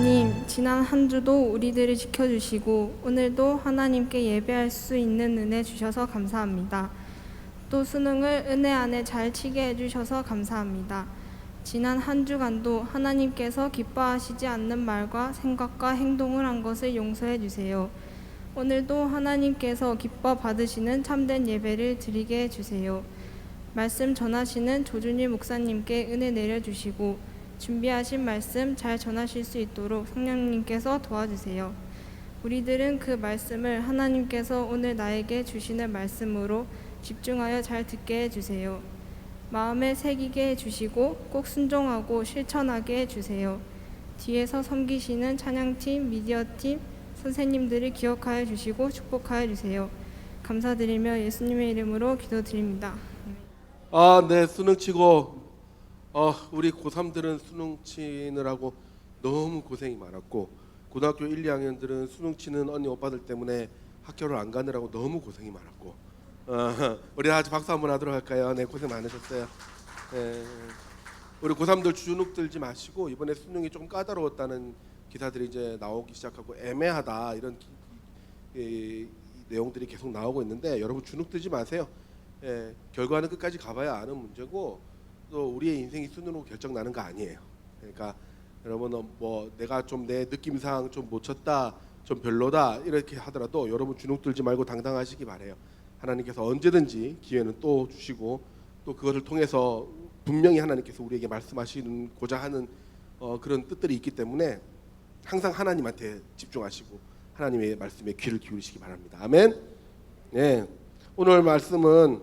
하나님, 지난 한 주도 우리들을 지켜주시고 오늘도 하나님께 예배할 수 있는 은혜 주셔서 감사합니다. 또 수능을 은혜 안에 잘 치게 해주셔서 감사합니다. 지난 한 주간도 하나님께서 기뻐하시지 않는 말과 생각과 행동을 한 것을 용서해 주세요. 오늘도 하나님께서 기뻐 받으시는 참된 예배를 드리게 해주세요. 말씀 전하시는 조준일 목사님께 은혜 내려주시고 준비하신 말씀 잘 전하실 수 있도록 성령님께서 도와주세요. 우리들은 그 말씀을 하나님께서 오늘 나에게 주시는 말씀으로 집중하여 잘 듣게 해주세요. 마음에 새기게 해주시고 꼭 순종하고 실천하게 해주세요. 뒤에서 섬기시는 찬양팀, 미디어팀, 선생님들을 기억하여 주시고 축복하여 주세요. 감사드리며 예수님의 이름으로 기도드립니다. 네, 수능 치고 우리 고3들은 수능 치느라고 너무 고생이 많았고, 고등학교 1, 2학년들은 수능 치는 언니 오빠들 때문에 학교를 안 가느라고 너무 고생이 많았고, 우리 다 같이 박수 한번 하도록 할까요? 네, 고생 많으셨어요. 네, 우리 고3들 주눅 들지 마시고, 이번에 수능이 조금 까다로웠다는 기사들이 이제 나오기 시작하고 애매하다 이런 이 내용들이 계속 나오고 있는데, 여러분 주눅 들지 마세요. 결과는 끝까지 가봐야 아는 문제고, 또 우리의 인생이 수능으로 결정 나는 거 아니에요. 그러니까 여러분은 뭐 내가 좀 내 느낌상 좀 못 쳤다, 좀 별로다 이렇게 하더라도 여러분 주눅 들지 말고 당당하시기 바래요. 하나님께서 언제든지 기회는 또 주시고, 또 그것을 통해서 분명히 하나님께서 우리에게 말씀하시고자 하는 그런 뜻들이 있기 때문에 항상 하나님한테 집중하시고 하나님의 말씀에 귀를 기울이시기 바랍니다. 아멘. 네, 오늘 말씀은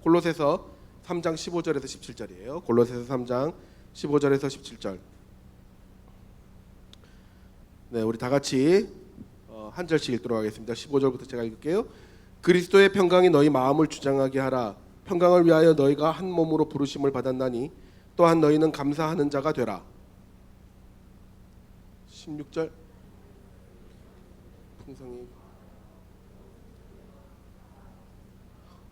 골로새서 3장 15절에서 17절이에요. 골로새서 3장 15절에서 17절. 네, 우리 다 같이 한 절씩 읽도록 하겠습니다. 15절부터 제가 읽을게요. 그리스도의 평강이 너희 마음을 주장하게 하라. 평강을 위하여 너희가 한 몸으로 부르심을 받았나니 또한 너희는 감사하는 자가 되라. 16절. 풍성히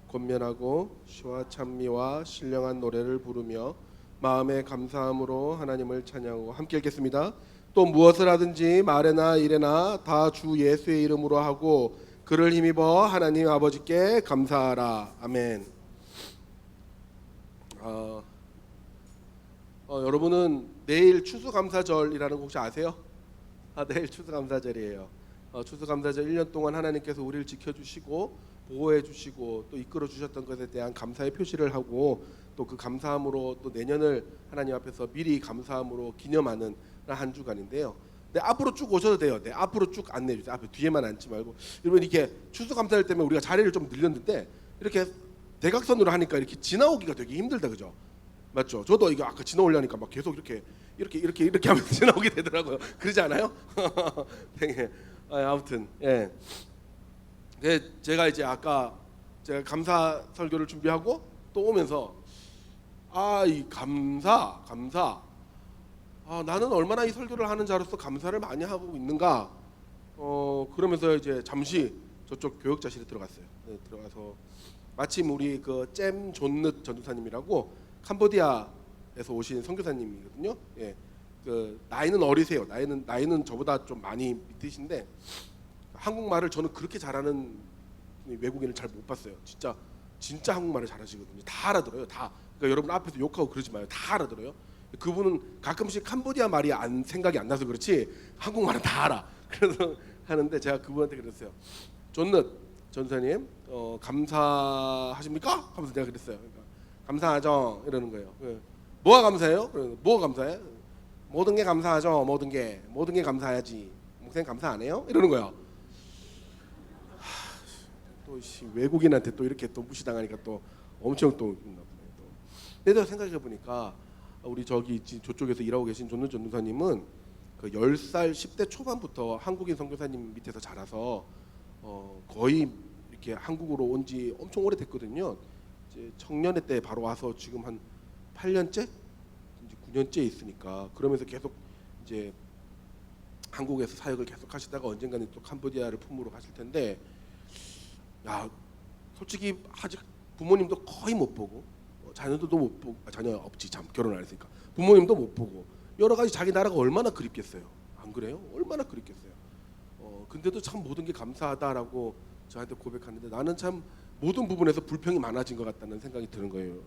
권면하고 시와 찬미와 신령한 노래를 부르며 마음의 감사함으로 하나님을 찬양하고, 함께 읽겠습니다. 또 무엇을 하든지 말에나 일에나 다 주 예수의 이름으로 하고 그를 힘입어 하나님 아버지께 감사하라. 아멘. 여러분은 내일 추수감사절이라는 거 혹시 아세요? 내일 추수감사절이에요. 추수감사절 1년 동안 하나님께서 우리를 지켜주시고 보호해 주시고 또 이끌어 주셨던 것에 대한 감사의 표시를 하고, 또 그 감사함으로 또 내년을 하나님 앞에서 미리 감사함으로 기념하는 한 주간인데요. 네, 앞으로 쭉 오셔도 돼요. 네, 앞으로 쭉 안내해 주세요. 앞에 뒤에만 앉지 말고. 여러분, 이렇게 추수감사절 때문에 우리가 자리를 좀 늘렸는데 이렇게 대각선으로 하니까 이렇게 지나오기가 되게 힘들다, 그죠? 맞죠? 저도 이거 아까 지나오려니까 막 계속 이렇게 하면서 지나오게 되더라고요. 그러지 않아요? 네, 아무튼 예. 제가 이제 아까 제가 감사 설교를 준비하고 또 오면서 이 감사 나는 얼마나 이 설교를 하는 자로서 감사를 많이 하고 있는가, 그러면서 이제 잠시 저쪽 교역자실에 들어갔어요. 네, 들어가서 마침 우리 그 잼 존느 전도사님이라고 캄보디아에서 오신 선교사님이거든요. 예, 그 나이는 어리세요. 나이는 저보다 좀 많이 밑이신데 한국말을 저는 그렇게 잘하는 외국인을 잘 못 봤어요. 진짜 한국말을 잘하시거든요. 다 알아들어요. 다. 그러니까 여러분 앞에서 욕하고 그러지 마요. 다 알아들어요. 그분은 가끔씩 캄보디아 말이 생각이 안 나서 그렇지 한국말은 다 알아. 그래서 하는데 제가 그분한테 그랬어요. 존느 전사님, 감사하십니까? 하면서 내가 그랬어요. 그러니까, 감사하죠. 이러는 거예요. 뭐가 감사해요? 뭐가 감사해? 모든 게 감사하죠. 모든 게 감사해야지. 목사님 감사 안 해요? 이러는 거예요. 또 외국인한테 또 이렇게 또 무시당하니까 또 엄청 또. 내가 생각해 보니까 우리 저쪽에서 일하고 계신 존느 전도사님은 그 10살 10대 초반부터 한국인 선교사님 밑에서 자라서 거의 이렇게 한국으로 온 지 엄청 오래됐거든요. 이제 청년회 때 바로 와서 지금 한 8년째, 이제 9년째 있으니까, 그러면서 계속 이제 한국에서 사역을 계속 하시다가 언젠가는 또 캄보디아를 품으러 가실 텐데, 솔직히 아직 부모님도 거의 못 보고 자녀들도 못 보고, 자녀 없지, 참 결혼 안 했으니까 부모님도 못 보고, 여러 가지 자기 나라가 얼마나 그립겠어요. 안 그래요? 얼마나 그립겠어요. 근데도 참 모든 게 감사하다라고 저한테 고백하는데 나는 참 모든 부분에서 불평이 많아진 것 같다는 생각이 드는 거예요.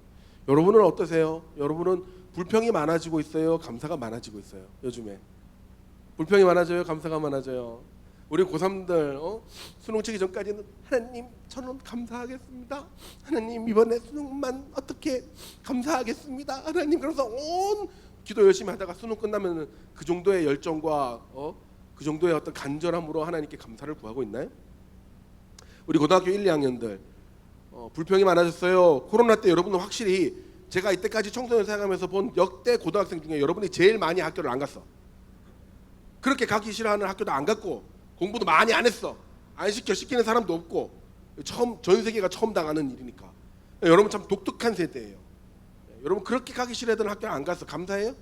여러분은 어떠세요? 여러분은 불평이 많아지고 있어요? 감사가 많아지고 있어요? 요즘에 불평이 많아져요? 감사가 많아져요? 우리 고3들 수능 치기 전까지는 하나님 저는 감사하겠습니다. 하나님 이번에 수능만 어떻게 감사하겠습니다. 하나님 그래서 온 기도 열심히 하다가 수능 끝나면 그 정도의 열정과 그 정도의 어떤 간절함으로 하나님께 감사를 구하고 있나요? 우리 고등학교 1, 2학년들 불평이 많아졌어요. 코로나 때 여러분은 확실히 제가 이때까지 청소년 생활하면서 본 역대 고등학생 중에 여러분이 제일 많이 학교를 안 갔어. 그렇게 가기 싫어하는 학교도 안 갔고 공부도 많이 안 했어. 안 시키는 사람도 없고 전 세계가 처음 당하는 일이니까. 여러분 참 독특한 세대예요. 여러분 그렇게 가기 싫어하던 학교를 안 갔어. 감사해요?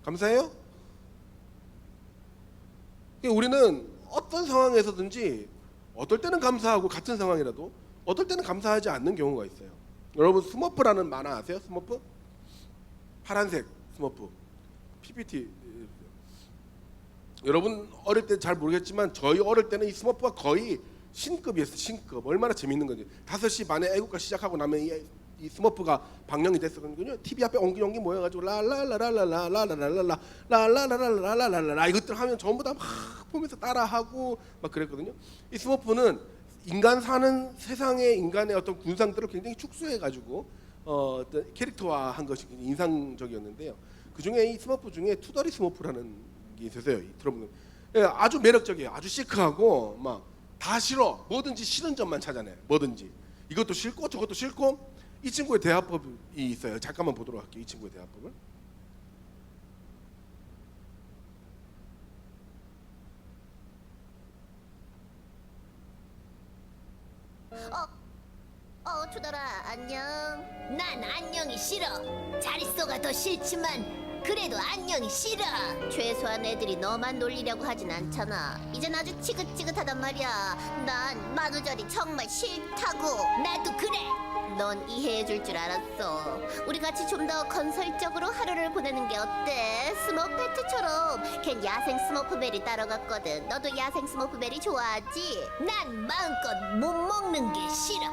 감사해요? 우리는 어떤 상황에서든지 어떨 때는 감사하고 같은 상황이라도 어떨 때는 감사하지 않는 경우가 있어요. 여러분 스머프라는 만화 아세요? 스머프? 파란색 스머프 PPT. 여러분 어릴 때 잘 모르겠지만 저희 어릴 때는 이 스머프가 거의 신급이었어요. 신급. 얼마나 재밌는 건지. 5시 반에 애국가 시작하고 나면 이 스머프가 방영이 됐었거든요. TV 앞에 옹기종기 모여가지고 라라라라라라라라라라라라라라라라라 이것들 하면 전부 다 막 보면서 따라하고 막 그랬거든요. 이 스머프는 인간 사는 세상의 인간의 어떤 군상들을 굉장히 축소해가지고 어떤 캐릭터화한 것이 인상적이었는데요. 그 중에 이 스머프 중에 투덜이 스머프라는 게 있었어요. 들어보면 아주 매력적이에요. 아주 시크하고 막 다 싫어. 뭐든지 싫은 점만 찾아내. 뭐든지 이것도 싫고 저것도 싫고. 이 친구의 대화법이 있어요. 잠깐만 보도록 할게요. 이 친구의 대화법을. 투덜아 안녕. 난 안녕이 싫어. 잘 있어가 더 싫지만 그래도 안녕이 싫어. 최소한 애들이 너만 놀리려고 하진 않잖아. 이젠 아주 지긋지긋하단 말이야. 난 만우절이 정말 싫다고. 나도 그래. 넌 이해해줄 줄 알았어. 우리 같이 좀 더 건설적으로 하루를 보내는 게 어때? 스머페트처럼. 걘 야생 스머프베리 따러 갔거든. 너도 야생 스머프베리 좋아하지? 난 마음껏 못 먹는 게 싫어.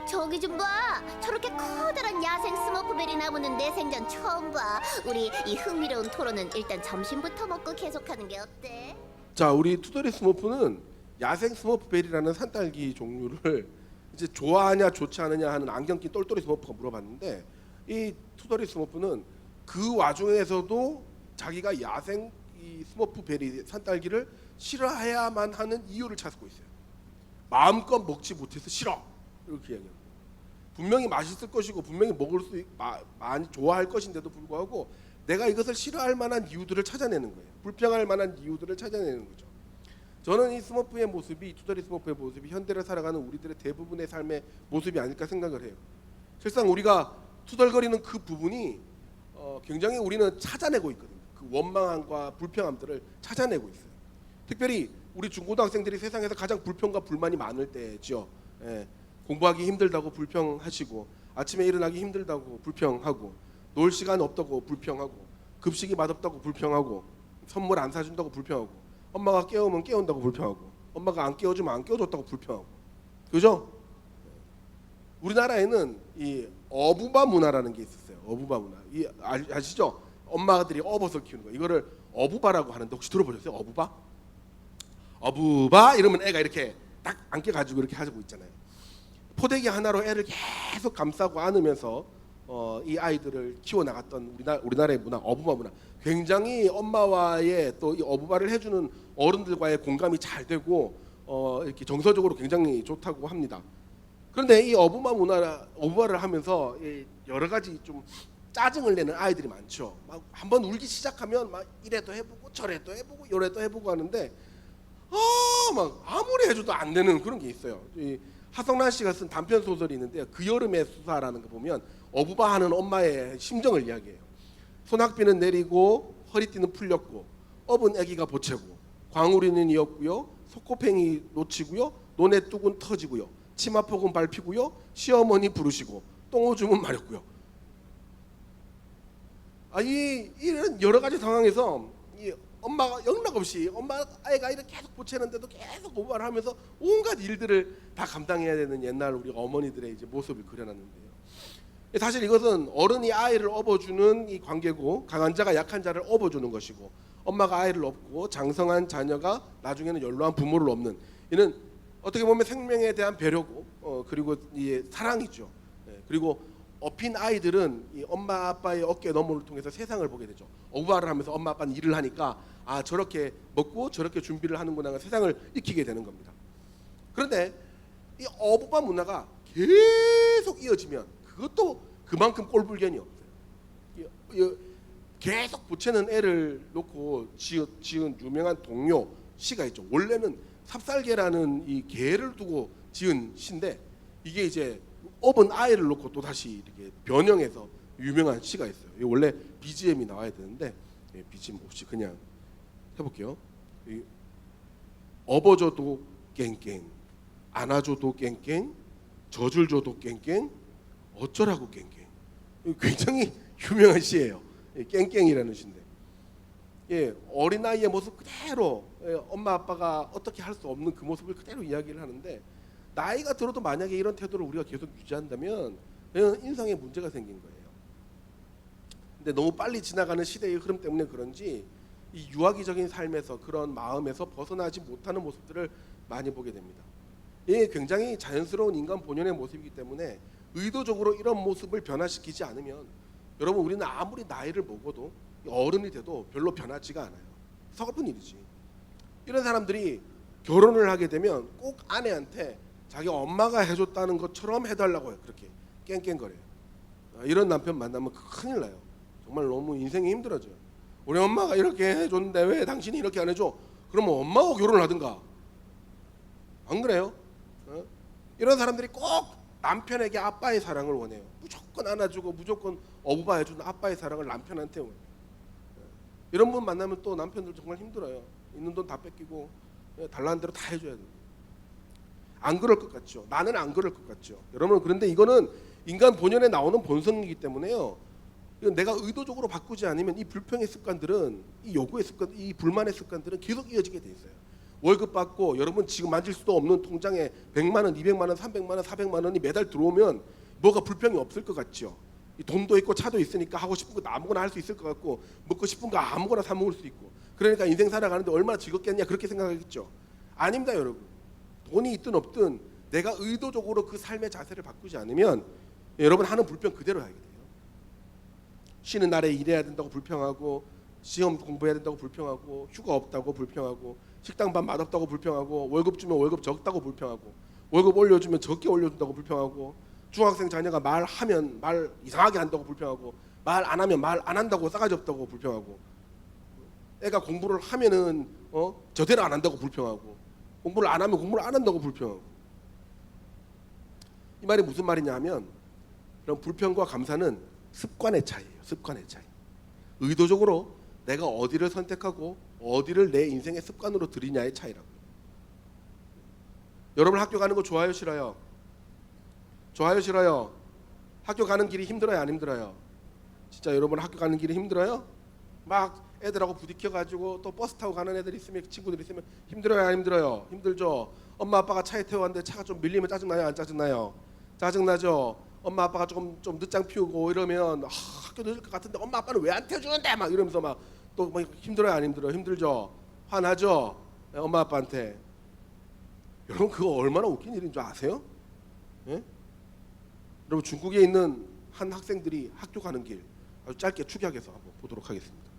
저기 좀 봐. 저렇게 커다란 야생 스머프베리 나무는 내 생전 처음 봐. 우리 이 흥미로운 토론은 일단 점심부터 먹고 계속하는 게 어때? 자, 우리 투덜이 스머프는 야생 스머프베리라는 산딸기 종류를 이제 좋아하냐 좋지 않느냐 하는 안경 낀 똘똘이 스머프가 물어봤는데 이 투덜이 스머프는 그 와중에서도 자기가 야생 이 스머프베리 산딸기를 싫어해야만 하는 이유를 찾고 있어요. 마음껏 먹지 못해서 싫어 이렇게 이야기해요. 분명히 맛있을 것이고 분명히 먹을 수 많이 좋아할 것인데도 불구하고 내가 이것을 싫어할 만한 이유들을 찾아내는 거예요. 불평할 만한 이유들을 찾아내는 거죠. 저는 이 스머프의 모습이 투덜이 스머프의 모습이 현대를 살아가는 우리들의 대부분의 삶의 모습이 아닐까 생각을 해요. 실상 우리가 투덜거리는 그 부분이 굉장히 우리는 찾아내고 있거든요. 그 원망함과 불평함들을 찾아내고 있어요. 특별히 우리 중고등학생들이 세상에서 가장 불평과 불만이 많을 때죠. 공부하기 힘들다고 불평하시고 아침에 일어나기 힘들다고 불평하고 놀 시간 없다고 불평하고 급식이 맛없다고 불평하고 선물 안 사준다고 불평하고 엄마가 깨우면 깨운다고 불평하고 엄마가 안 깨워주면 안 깨워줬다고 불평하고 그죠? 우리나라에는 이 어부바 문화라는 게 있었어요. 어부바 문화. 이 아시죠? 엄마들이 어버서 키우는 거. 이거를 어부바라고 하는데 혹시 들어보셨어요? 어부바? 어부바 이러면 애가 이렇게 딱 안겨가지고 이렇게 하고 있잖아요. 포대기 하나로 애를 계속 감싸고 안으면서 이 아이들을 키워나갔던 우리나라의 문화, 어부바 문화. 굉장히 엄마와의 또 이 어부바를 해주는 어른들과의 공감이 잘 되고 이렇게 정서적으로 굉장히 좋다고 합니다. 그런데 이 어부바를 하면서 여러 가지 좀 짜증을 내는 아이들이 많죠. 막 한번 울기 시작하면 막 이래도 해보고 저래도 해보고 요래도 해보고 하는데 막 아무리 해줘도 안 되는 그런 게 있어요. 이 하성란 씨가 쓴 단편 소설이 있는데요. 그 여름의 수사라는 거 보면 어부바하는 엄마의 심정을 이야기해요. 소낙비는 내리고 허리띠는 풀렸고 업은 아기가 보채고 광우리는 이었고요. 속고팽이 놓치고요. 논의 뚝은 터지고요. 치마폭은 밟히고요. 시어머니 부르시고 똥오줌은 마렵고요. 이런 여러 가지 상황에서 이 엄마가 영락없이 엄마 아이가 이렇게 계속 보채는데도 계속 오바를 하면서 온갖 일들을 다 감당해야 되는 옛날 우리 어머니들의 이제 모습을 그려놨는데요. 사실 이것은 어른이 아이를 업어주는 이 관계고 강한 자가 약한 자를 업어주는 것이고 엄마가 아이를 업고 장성한 자녀가 나중에는 연로한 부모를 업는 이는 어떻게 보면 생명에 대한 배려고 그리고 이 사랑이죠. 그리고 업힌 아이들은 이 엄마 아빠의 어깨 너머를 통해서 세상을 보게 되죠. 오바를 하면서 엄마 아빠는 일을 하니까 아 저렇게 먹고 저렇게 준비를 하는구나 세상을 익히게 되는 겁니다. 그런데 이 어부바 문화가 계속 이어지면 그것도 그만큼 꼴불견이 없어요. 계속 보채는 애를 놓고 지은 유명한 동요 시가 있죠. 원래는 삽살개라는 이 개를 두고 지은 시인데 이게 이제 업은 아이를 놓고 또 다시 이렇게 변형해서 유명한 시가 있어요. 이게 원래 BGM이 나와야 되는데 BGM 없이 그냥 해볼게요. 업어줘도 깽깽, 안아줘도 깽깽, 젖을 줘도 깽깽, 어쩌라고 깽깽. 굉장히 유명한 시예요. 깽깽이라는 시인데, 어린 아이의 모습 그대로 엄마 아빠가 어떻게 할 수 없는 그 모습을 그대로 이야기를 하는데 나이가 들어도 만약에 이런 태도를 우리가 계속 유지한다면 인성에 문제가 생긴 거예요. 근데 너무 빨리 지나가는 시대의 흐름 때문에 그런지 이 유아기적인 삶에서 그런 마음에서 벗어나지 못하는 모습들을 많이 보게 됩니다. 이게 굉장히 자연스러운 인간 본연의 모습이기 때문에 의도적으로 이런 모습을 변화시키지 않으면 여러분 우리는 아무리 나이를 먹어도 어른이 돼도 별로 변하지가 않아요. 서글픈 일이지. 이런 사람들이 결혼을 하게 되면 꼭 아내한테 자기 엄마가 해줬다는 것처럼 해달라고 해요. 그렇게 깽깽거려요. 이런 남편 만나면 큰일 나요. 정말 너무 인생이 힘들어져요. 우리 엄마가 이렇게 해줬는데 왜 당신이 이렇게 안 해줘? 그러면 엄마하고 결혼을 하든가. 안 그래요? 이런 사람들이 꼭 남편에게 아빠의 사랑을 원해요. 무조건 안아주고 무조건 어부바 해주는 아빠의 사랑을 남편한테 원해요. 이런 분 만나면 또 남편들 정말 힘들어요. 있는 돈 다 뺏기고 달라는 대로 다 해줘야 돼요. 안 그럴 것 같죠. 나는 안 그럴 것 같죠. 여러분 그런데 이거는 인간 본연에 나오는 본성이기 때문에요. 내가 의도적으로 바꾸지 않으면 이 불평의 습관들은 이 요구의 습관, 이 불만의 습관들은 계속 이어지게 돼 있어요. 월급 받고 여러분 지금 만질 수도 없는 통장에 100만 원, 200만 원, 300만 원, 400만 원이 매달 들어오면 뭐가 불평이 없을 것 같죠. 돈도 있고 차도 있으니까 하고 싶은 거 아무거나 할 수 있을 것 같고 먹고 싶은 거 아무거나 사 먹을 수 있고 그러니까 인생 살아가는데 얼마나 즐겁겠냐 그렇게 생각하겠죠. 아닙니다 여러분. 돈이 있든 없든 내가 의도적으로 그 삶의 자세를 바꾸지 않으면 여러분 하는 불평 그대로 하게 돼요. 쉬는 날에 일해야 된다고 불평하고 시험 공부해야 된다고 불평하고 휴가 없다고 불평하고 식당밥 맛없다고 불평하고 월급 주면 월급 적다고 불평하고 월급 올려주면 적게 올려준다고 불평하고 중학생 자녀가 말하면 말 이상하게 한다고 불평하고 말 안 하면 말 안 한다고 싸가지 없다고 불평하고 애가 공부를 하면은 저대로 안 한다고 불평하고 공부를 안 하면 공부를 안 한다고 불평하고 이 말이 무슨 말이냐 하면 이런 불평과 감사는 습관의 차이예요. 습관의 차이. 의도적으로 내가 어디를 선택하고 어디를 내 인생의 습관으로 들이냐의 차이라고요. 여러분 학교 가는 거 좋아요 싫어요? 좋아요 싫어요? 학교 가는 길이 힘들어요 안 힘들어요? 진짜 여러분 학교 가는 길이 힘들어요? 막 애들하고 부딪혀가지고 또 버스 타고 가는 애들 있으면 친구들 있으면 힘들어요 안 힘들어요? 힘들죠. 엄마 아빠가 차에 태워왔는데 차가 좀 밀리면 짜증나요 안 짜증나요? 짜증나죠. 엄마 아빠가 좀 늦장 피우고 이러면 학교 늦을 것 같은데 엄마 아빠는 왜 안 태워주는데 막 이러면서 막 또 막 힘들어요 안 힘들어요? 힘들죠. 화나죠. 엄마 아빠한테. 여러분 그거 얼마나 웃긴 일인 줄 아세요? 예? 여러분 중국에 있는 한 학생들이 학교 가는 길 아주 짧게 축약해서 한번 보도록 하겠습니다.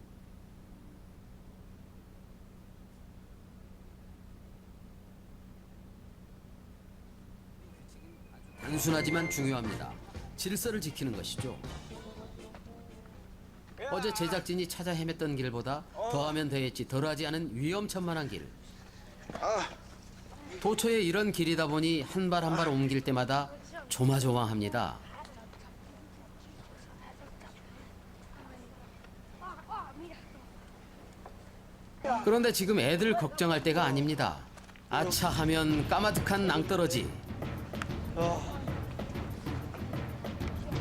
단순하지만 중요합니다. 질서를 지키는 것이죠. 어제 제작진이 찾아 헤맸던 길보다 더하면 더했지 덜하지 않은 위험천만한 길. 도처에 이런 길이다 보니 한 발 한 발 옮길 때마다 조마조마합니다. 그런데 지금 애들 걱정할 때가 아닙니다. 아차 하면 까마득한 낭떠러지.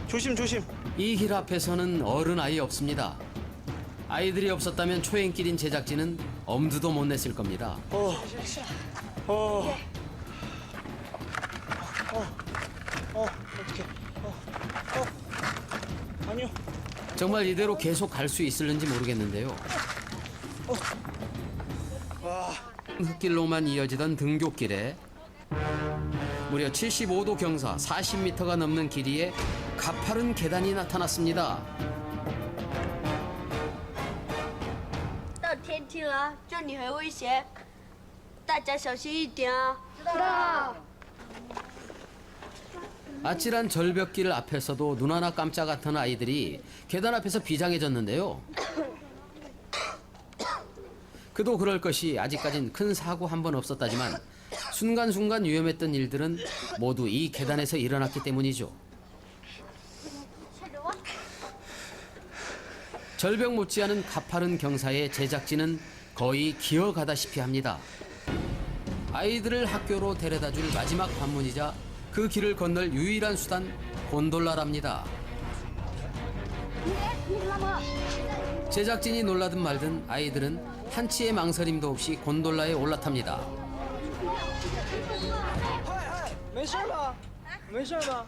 조심 조심. 이 길 앞에서는 어른 아이 없습니다. 아이들이 없었다면 초행길인 제작진은 엄두도 못 냈을 겁니다. 어떡해. 아니요. 정말 이대로 계속 갈 수 있을는지 모르겠는데요. 흙길로만 이어지던 등굣길에 무려 75도 경사 40m가 넘는 길이에 가파른 계단이 나타났습니다. 到天梯了，这里很危险，大家小心一点啊！知道了。 아찔한 절벽길 앞에서도 눈 하나 깜짝 같은 아이들이 계단 앞에서 비장해졌는데요. 그도 그럴 것이 아직까진 큰 사고 한 번 없었다지만 순간순간 위험했던 일들은 모두 이 계단에서 일어났기 때문이죠. 절벽 못지않은 가파른 경사에 제작진은 거의 기어가다시피 합니다. 아이들을 학교로 데려다줄 마지막 관문이자 그 길을 건널 유일한 수단 곤돌라랍니다. 제작진이 놀라든 말든 아이들은 한치의 망설임도 없이 곤돌라에 올라탑니다. 没事吧？没事吧？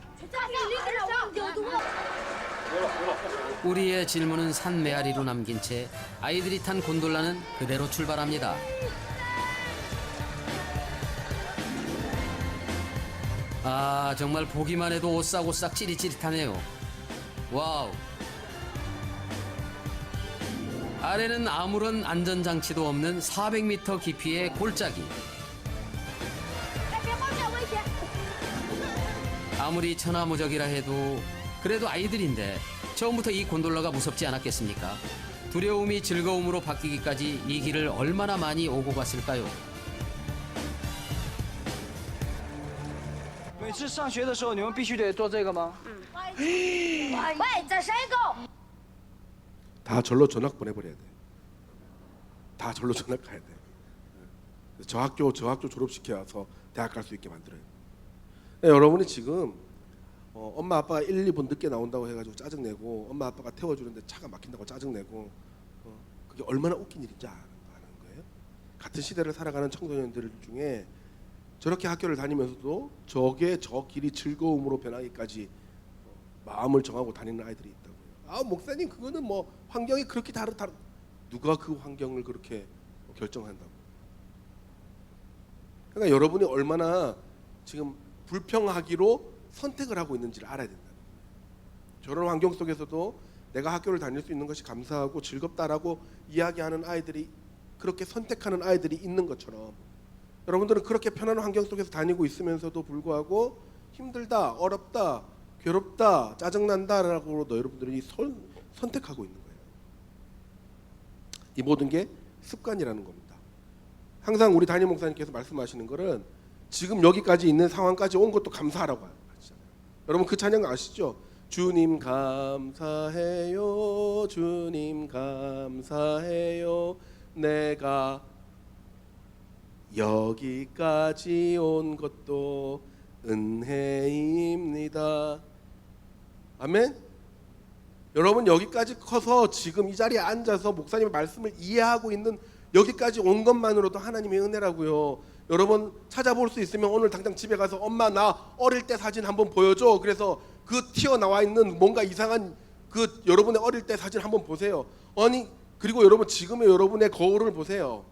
우리의 질문은 산 메아리로 남긴 채 아이들이 탄 곤돌라는 그대로 출발합니다. 아, 정말 보기만 해도 오싹오싹 찌릿찌릿하네요. 와우. 아래는 아무런 안전장치도 없는 400m 깊이의 골짜기. 아무리 천하무적이라 해도 그래도 아이들인데 처음부터 이 곤돌라가 무섭지 않았겠습니까? 두려움이 즐거움으로 바뀌기까지 이 길을 얼마나 많이 오고 갔을까요? 每次上学的时候，你们必须得做这个吗？ 喂，在谁狗？ 다 절로 전학 보내버려야 돼. 다 절로 전학 가야 돼. 저 학교 졸업시켜서 대학 갈 수 있게 만들어야 돼. 여러분이 지금 엄마 아빠가 1, 2분 늦게 나온다고 해가지고 짜증내고 엄마 아빠가 태워주는데 차가 막힌다고 짜증내고 그게 얼마나 웃긴 일인지 아는 거예요? 같은 시대를 살아가는 청소년들 중에 저렇게 학교를 다니면서도 저 길이 즐거움으로 변하기까지 마음을 정하고 다니는 아이들이 있다고요. 아 목사님 그거는 뭐 환경이 그렇게 다르다. 누가 그 환경을 그렇게 결정한다고? 그러니까 여러분이 얼마나 지금 불평하기로 선택을 하고 있는지를 알아야 된다는 거예요. 저런 환경 속에서도 내가 학교를 다닐 수 있는 것이 감사하고 즐겁다라고 이야기하는 아이들이 그렇게 선택하는 아이들이 있는 것처럼 여러분들은 그렇게 편안한 환경 속에서 다니고 있으면서도 불구하고 힘들다, 어렵다, 괴롭다, 짜증난다라고 여러분들이 선택하고 있는 거예요. 이 모든 게 습관이라는 겁니다. 항상 우리 담임 목사님께서 말씀하시는 거는 지금 여기까지 있는 상황까지 온 것도 감사하라고 하시잖아요. 여러분 그 찬양 아시죠? 주님 감사해요, 주님 감사해요, 내가 여기까지 온 것도 은혜입니다. 아멘. 여러분 여기까지 커서 지금 이 자리에 앉아서 목사님의 말씀을 이해하고 있는 여기까지 온 것만으로도 하나님의 은혜라고요. 여러분 찾아볼 수 있으면 오늘 당장 집에 가서 엄마 나 어릴 때 사진 한번 보여줘. 그래서 그 튀어나와 있는 뭔가 이상한 그 여러분의 어릴 때 사진 한번 보세요. 아니 그리고 여러분 지금의 여러분의 거울을 보세요.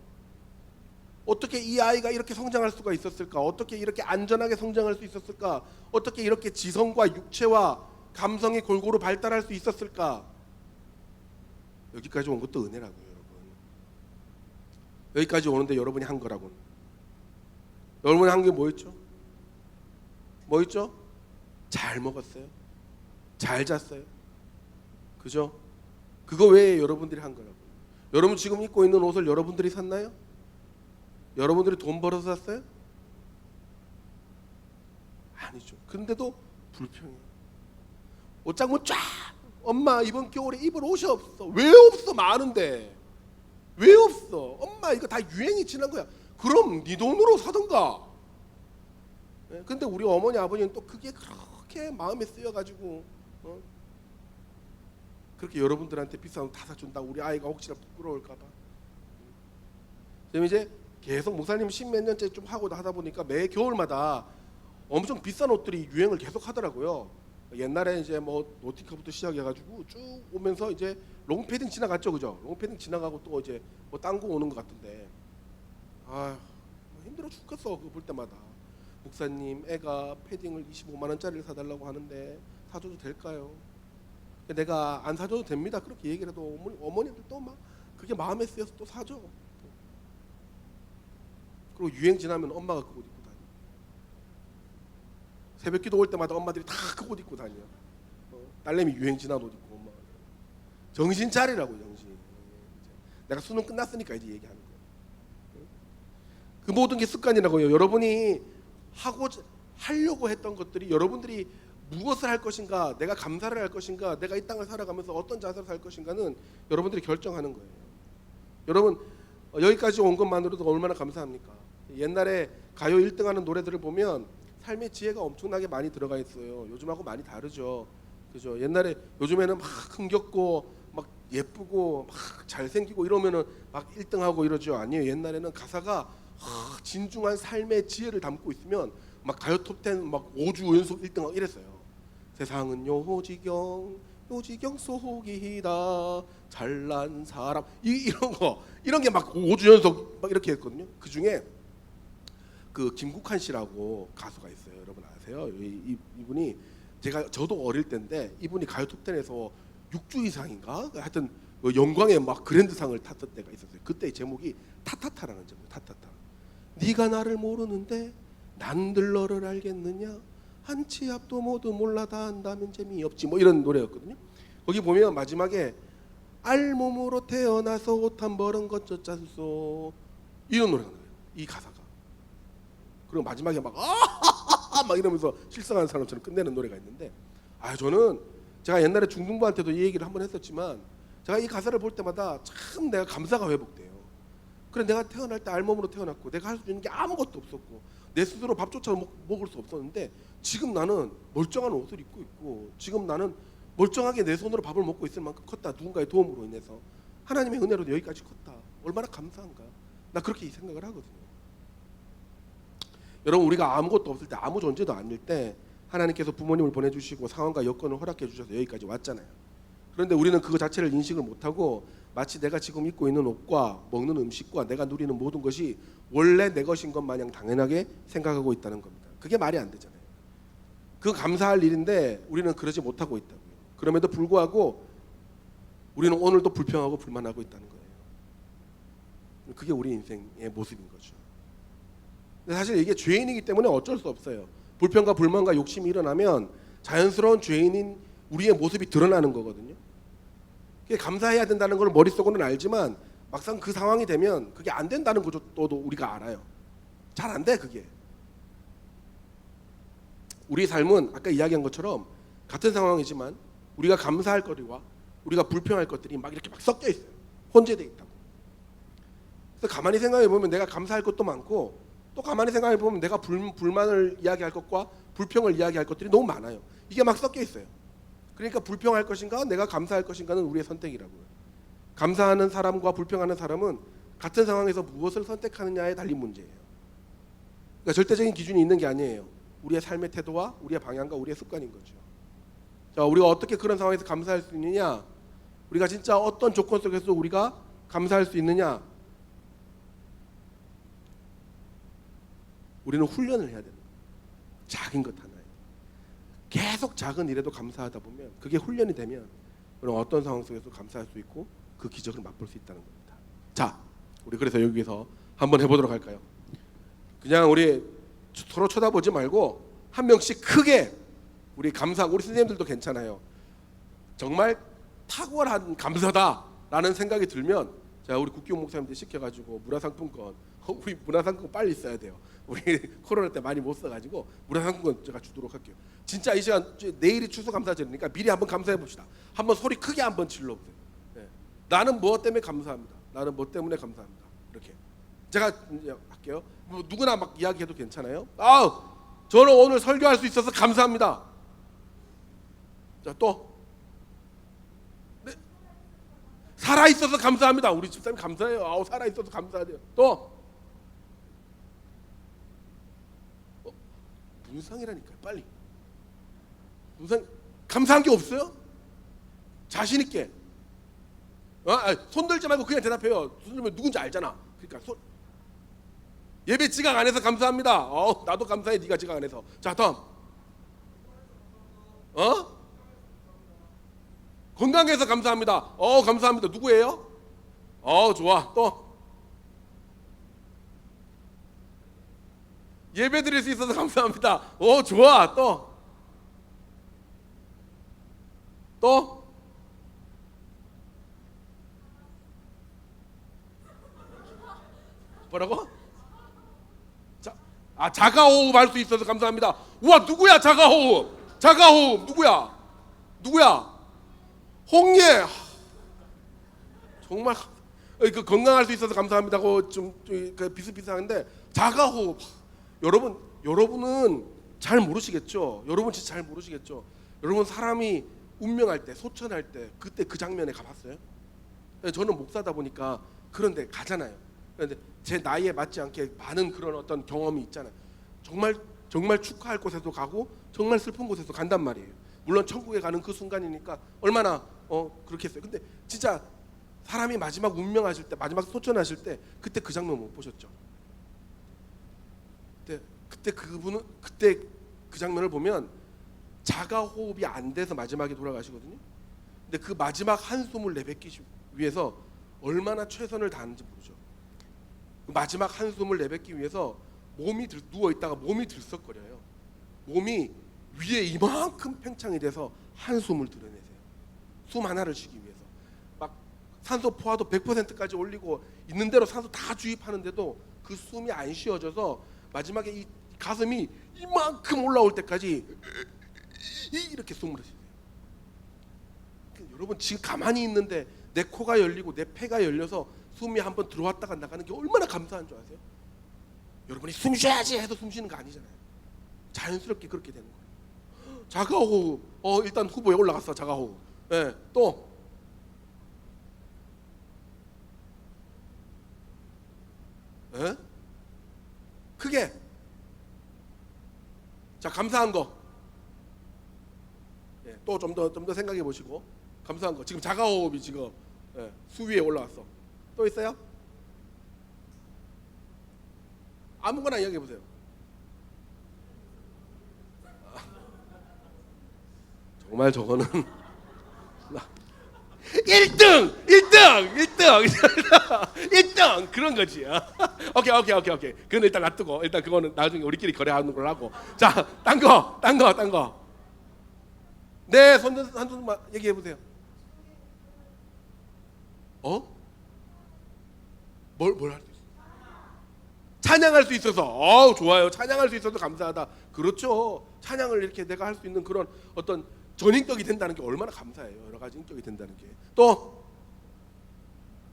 어떻게 이 아이가 이렇게 성장할 수가 있었을까? 어떻게 이렇게 안전하게 성장할 수 있었을까? 어떻게 이렇게 지성과 육체와 감성이 골고루 발달할 수 있었을까? 여기까지 온 것도 은혜라고요, 여러분. 여기까지 오는데 여러분이 한 거라고는. 여러분이 한 게 뭐였죠? 뭐였죠? 잘 먹었어요. 잘 잤어요. 그죠? 그거 외에 여러분들이 한 거라고. 여러분 지금 입고 있는 옷을 여러분들이 샀나요? 여러분들이 돈 벌어서 샀어요? 아니죠. 근데도 불평해요. 옷장문 쫙. 엄마 이번 겨울에 입을 옷이 없어. 왜 없어? 많은데. 왜 없어? 엄마 이거 다 유행이 지난 거야. 그럼 네 돈으로 사던가. 네? 근데 우리 어머니 아버지는 또 그게 그렇게 마음에 쓰여가지고 그렇게 여러분들한테 비싼 옷 다 사준다고 우리 아이가 혹시나 부끄러울까 봐. 지금 이제 계속 목사님 10몇 년째 좀 하고 하다 보니까 매 겨울마다 엄청 비싼 옷들이 유행을 계속 하더라고요. 옛날에 이제 뭐 노티카부터 시작해가지고 쭉 오면서 이제 롱패딩 지나갔죠, 그죠? 롱패딩 지나가고 또 이제 뭐 딴 거 오는 것 같은데, 아 힘들어 죽겠어 그거 볼 때마다. 목사님, 애가 패딩을 25만 원짜리를 사달라고 하는데 사줘도 될까요? 내가 안 사줘도 됩니다. 그렇게 얘기를 해도 어머니들 또 막 그게 마음에 쓰여서 또 사줘. 그리고 유행 지나면 엄마가 그 옷 입고 다녀. 새벽기도 올 때마다 엄마들이 다 그 옷 입고 다녀. 딸내미 유행 지난 옷 입고 엄마가. 정신 차리라고 정신. 내가 수능 끝났으니까 이제 얘기하는 거예요. 그 모든 게 습관이라고요. 여러분이 하려고 했던 것들이 여러분들이 무엇을 할 것인가, 내가 감사를 할 것인가, 내가 이 땅을 살아가면서 어떤 자세로 살 것인가는 여러분들이 결정하는 거예요. 여러분 여기까지 온 것만으로도 얼마나 감사합니까? 옛날에 가요 1등하는 노래들을 보면 삶의 지혜가 엄청나게 많이 들어가 있어요. 요즘하고 많이 다르죠. 그죠? 옛날에 요즘에는 막 흥겹고 막 예쁘고 막 잘생기고 이러면은 막 1등하고 이러죠. 아니에요. 옛날에는 가사가 진중한 삶의 지혜를 담고 있으면 막 가요 톱10 막 5주 연속 1등하고 이랬어요. 세상은 요지경 속이다 잘난 사람 이런 게 막 5주 연속 막 이렇게 했거든요. 그 중에 그 김국환 씨라고 가수가 있어요. 여러분 아세요? 이분이 저도 어릴 때인데 이분이 가요 톱10에서 6주 이상인가 하여튼 영광의 막 그랜드상을 탔을 때가 있었어요. 그때 제목이 타타타라는 제목. 타타타. 네가 나를 모르는데 난들 너를 알겠느냐? 한 치 앞도 모두 몰라 다 안다면 재미없지 뭐 이런 노래였거든요. 거기 보면 마지막에 알몸으로 태어나서 옷 한 벌은 거쩌짜소 이런 노래가 나와요. 이 가사가. 그리고 마지막에 막 이러면서 실성하는 사람처럼 끝내는 노래가 있는데, 저는 제가 옛날에 중등부한테도 이 얘기를 한번 했었지만 제가 이 가사를 볼 때마다 참 내가 감사가 회복돼요. 그래 내가 태어날 때 알몸으로 태어났고 내가 할 수 있는 게 아무것도 없었고 내 스스로 밥조차 먹을 수 없었는데 지금 나는 멀쩡한 옷을 입고 있고 지금 나는 멀쩡하게 내 손으로 밥을 먹고 있을 만큼 컸다. 누군가의 도움으로 인해서 하나님의 은혜로 여기까지 컸다. 얼마나 감사한가. 나 그렇게 생각을 하거든요. 여러분 우리가 아무것도 없을 때 아무 존재도 아닐 때 하나님께서 부모님을 보내주시고 상황과 여건을 허락해 주셔서 여기까지 왔잖아요. 그런데 우리는 그거 자체를 인식을 못하고 마치 내가 지금 입고 있는 옷과 먹는 음식과 내가 누리는 모든 것이 원래 내 것인 것 마냥 당연하게 생각하고 있다는 겁니다. 그게 말이 안 되잖아요. 그 감사할 일인데 우리는 그러지 못하고 있다고요. 그럼에도 불구하고 우리는 오늘도 불평하고 불만하고 있다는 거예요. 그게 우리 인생의 모습인 거죠. 근데 사실 이게 죄인이기 때문에 어쩔 수 없어요. 불평과 불만과 욕심이 일어나면 자연스러운 죄인인 우리의 모습이 드러나는 거거든요. 그게 감사해야 된다는 걸 머릿속으로는 알지만 막상 그 상황이 되면 그게 안 된다는 것도 우리가 알아요. 잘 안 돼 그게. 우리 삶은 아까 이야기한 것처럼 같은 상황이지만 우리가 감사할 거리와 우리가 불평할 것들이 막 이렇게 막 섞여 있어요. 혼재돼 있다고. 그래서 가만히 생각해 보면 내가 감사할 것도 많고 또 가만히 생각해 보면 내가 불만을 이야기할 것과 불평을 이야기할 것들이 너무 많아요. 이게 막 섞여 있어요. 그러니까 불평할 것인가 내가 감사할 것인가는 우리의 선택이라고요. 감사하는 사람과 불평하는 사람은 같은 상황에서 무엇을 선택하느냐에 달린 문제예요. 그러니까 절대적인 기준이 있는 게 아니에요. 우리의 삶의 태도와 우리의 방향과 우리의 습관인 거죠. 자, 우리가 어떻게 그런 상황에서 감사할 수 있느냐? 우리가 진짜 어떤 조건 속에서 우리가 감사할 수 있느냐? 우리는 훈련을 해야 되는 거예요. 작은 것 하나에 계속 작은 일에도 감사하다 보면 그게 훈련이 되면 우리는 어떤 상황 속에서 감사할 수 있고 그 기적을 맛볼 수 있다는 겁니다. 자, 우리 그래서 여기서 한번 해보도록 할까요? 그냥 우리 서로 쳐다보지 말고 한 명씩 크게 우리 선생님들도 괜찮아요. 정말 탁월한 감사다라는 생각이 들면 자, 우리 국기용 목사님들 시켜가지고 문화상품권 우리 문화상품권 빨리 써야 돼요. 우리 코로나 때 많이 못 써가지고 문화상품권 제가 주도록 할게요. 진짜 이 시간 내일이 추수감사절이니까 미리 한번 감사해 봅시다. 한번 소리 크게 한번 질러보세요. 네. 나는 무엇 때문에 감사합니다. 나는 뭐 때문에 감사합니다. 이렇게 제가 이제 할게요. 뭐 누구나 막 이야기해도 괜찮아요. 저는 오늘 설교할 수 있어서 감사합니다. 자, 또 네, 살아있어서 감사합니다. 우리 집사님 감사해요. 아우 살아있어서 감사해요. 또 문상이라니까요. 빨리 문상. 감사한 게 없어요? 자신 있게. 손 들지 말고 그냥 대답해요. 손 들면 누군지 알잖아. 그러니까 예배 지각 안 해서 감사합니다. 나도 감사해. 네가 지각 안 해서. 자 다음. 건강해서 감사합니다. 감사합니다. 누구예요? 좋아. 또 예배 드릴 수 있어서 감사합니다. 좋아. 또 뭐라고? 자가호흡 할 수 있어서 감사합니다. 우와 누구야 자가호흡 누구야? 홍예. 정말 그 건강할 수 있어서 감사합니다고 좀 비슷비슷한데 자가호흡. 여러분은 잘 모르시겠죠. 여러분 진짜 잘 모르시겠죠. 여러분 사람이 운명할 때 소천할 때 그때 그 장면에 가봤어요? 저는 목사다 보니까 그런데 가잖아요. 그런데 제 나이에 맞지 않게 많은 그런 어떤 경험이 있잖아요. 정말 축하할 곳에도 가고 정말 슬픈 곳에도 간단 말이에요. 물론 천국에 가는 그 순간이니까 얼마나 그렇겠어요. 근데 진짜 사람이 마지막 운명하실 때 마지막 소천하실 때 그때 그 장면 못 보셨죠? 그때 그 장면을 보면 자가호흡이 안 돼서 마지막에 돌아가시거든요. 근데 그 마지막 한숨을 내뱉기 위해서 얼마나 최선을 다하는지 모르죠. 그 마지막 한숨을 내뱉기 위해서 누워 있다가 몸이 들썩거려요. 몸이 위에 이만큼 팽창이 돼서 한숨을 드러내세요. 숨 하나를 쉬기 위해서. 막 산소 포화도 100%까지 올리고 있는 대로 산소 다 주입하는데도 그 숨이 안 쉬어져서 마지막에 이 가슴이 이만큼 올라올 때까지 이렇게 숨을 쉬세요. 여러분 지금 가만히 있는데 내 코가 열리고 내 폐가 열려서 숨이 한번 들어왔다가 나가는 게 얼마나 감사한 줄 아세요? 여러분이 숨 쉬어야지 해서 숨 쉬는 거 아니잖아요. 자연스럽게 그렇게 되는 거예요. 자가호흡. 일단 후보에 올라갔어. 자가호흡. 네, 또 크게. 자 감사한 거. 또 좀 더 생각해 보시고 감사한 거. 지금 자가호흡이 지금 수위에 올라왔어. 또 있어요? 아무거나 이야기해 보세요. 정말 저거는 1등 그런 거지. 오케이. 그건 일단 놔두고 일단 그거는 나중에 우리끼리 거래하는 걸로 하고. 자, 딴 거. 네, 한 손만 얘기해 보세요. 뭘 할 수 있어? 찬양할 수 있어서. 좋아요. 찬양할 수 있어서 감사하다. 그렇죠. 찬양을 이렇게 내가 할 수 있는 그런 어떤 전인격이 된다는 게 얼마나 감사해요. 여러 가지 인격이 된다는 게. 또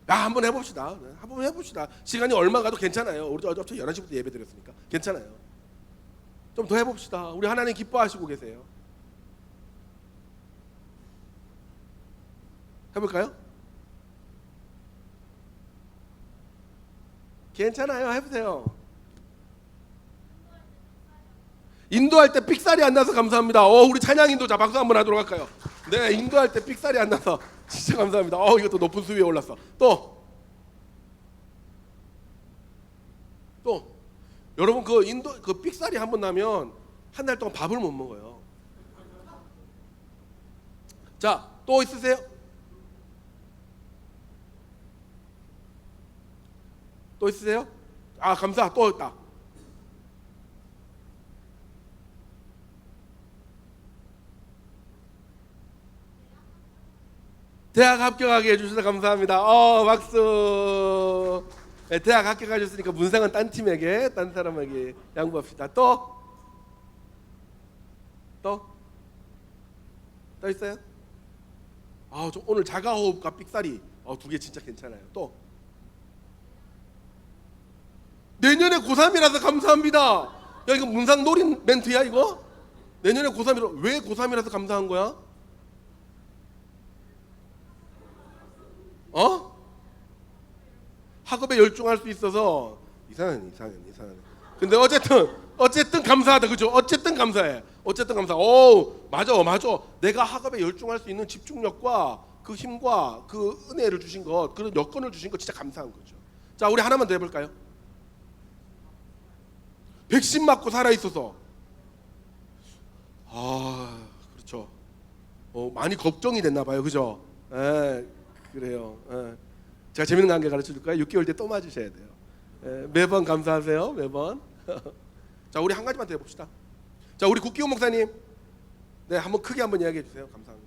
한번 해봅시다. 시간이 얼마 가도 괜찮아요. 우리 어차피 11시부터 예배 드렸으니까 괜찮아요. 좀 더 해봅시다. 우리 하나님 기뻐하시고 계세요. 해볼까요? 괜찮아요. 해보세요. 인도할 때 삑살이 안 나서 감사합니다. 우리 찬양 인도자 박수 한번 하도록 할까요? 네, 인도할 때 삑살이 안 나서 진짜 감사합니다. 이것도 높은 수위에 올랐어. 또 여러분 그 삑살이 한번 나면 한 달 동안 밥을 못 먹어요. 자, 또 있으세요? 또 있으세요? 감사. 또 있다. 대학 합격하게 해주셔서 감사합니다. 박수. 네, 대학 합격하셨으니까 문상은 딴 팀에게, 딴 사람에게 양보합시다. 또 있어요? 저 오늘 자가호흡과 삑사리 2개 진짜 괜찮아요. 또 내년에 고3이라서 감사합니다. 야, 이거 문상 노린 멘트야 이거? 내년에 고3이라 왜 고3이라서 감사한 거야? 학업에 열중할 수 있어서 이상해. 근데 어쨌든 감사하다, 그죠? 어쨌든 감사해. 오, 맞아. 내가 학업에 열중할 수 있는 집중력과 그 힘과 그 은혜를 주신 것, 그런 여건을 주신 것 진짜 감사한 거죠. 자, 우리 하나만 더 해볼까요? 백신 맞고 살아 있어서 그렇죠. 많이 걱정이 됐나 봐요, 그죠? 그래요. 제가 재밌는 관계 가르쳐 줄까요? 6개월 뒤에 또 맞으셔야 돼요. 매번 감사하세요, 매번. 자, 우리 한 가지만 더 해봅시다. 자, 우리 국기훈 목사님, 네, 한번 크게 한번 이야기해 주세요. 감사합니다.